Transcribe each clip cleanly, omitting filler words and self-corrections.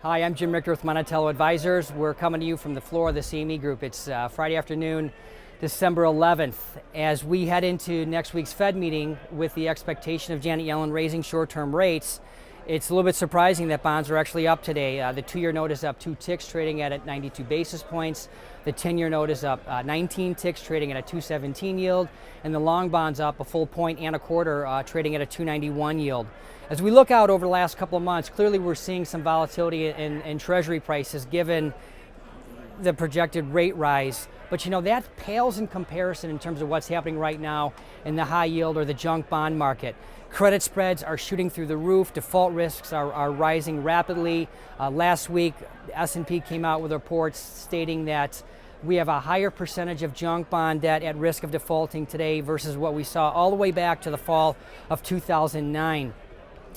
Hi, I'm Jim Richter with Monticello Advisors. We're coming to you from the floor of the CME Group. It's Friday afternoon, December 11th. As we head into next week's Fed meeting with the expectation of Janet Yellen raising short-term rates, it's a little bit surprising that bonds are actually up today. The 2-year note is up 2 ticks, trading at 92 basis points. The 10-year note is up 19 ticks, trading at a 217 yield. And the long bond's up a full point and a quarter, trading at a 291 yield. As we look out over the last couple of months, clearly we're seeing some volatility in Treasury prices given the projected rate rise. But you know, that pales in comparison in terms of what's happening right now in the high yield or the junk bond market. Credit spreads are shooting through the roof. Default risks are rising rapidly. Last week, S&P came out with reports stating that we have a higher percentage of junk bond debt at risk of defaulting today versus what we saw all the way back to the fall of 2009.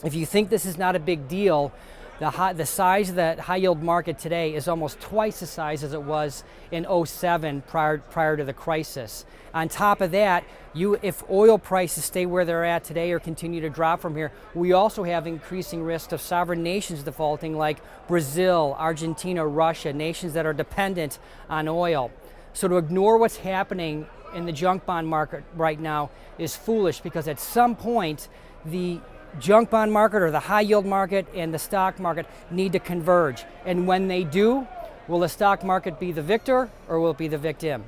If you think this is not a big deal, the size of that high yield market today is almost twice the size as it was in 2007 prior to the crisis. On top of that, if oil prices stay where they're at today or continue to drop from here, we also have increasing risk of sovereign nations defaulting like Brazil, Argentina, Russia, nations that are dependent on oil. So to ignore what's happening in the junk bond market right now is foolish, because at some point the junk bond market or the high yield market and the stock market need to converge. And when they do, will the stock market be the victor or will it be the victim?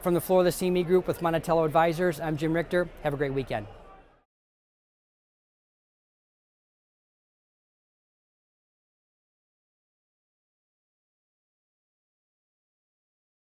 From the floor of the CME Group with Monticello Advisors, I'm Jim Richter. Have a great weekend.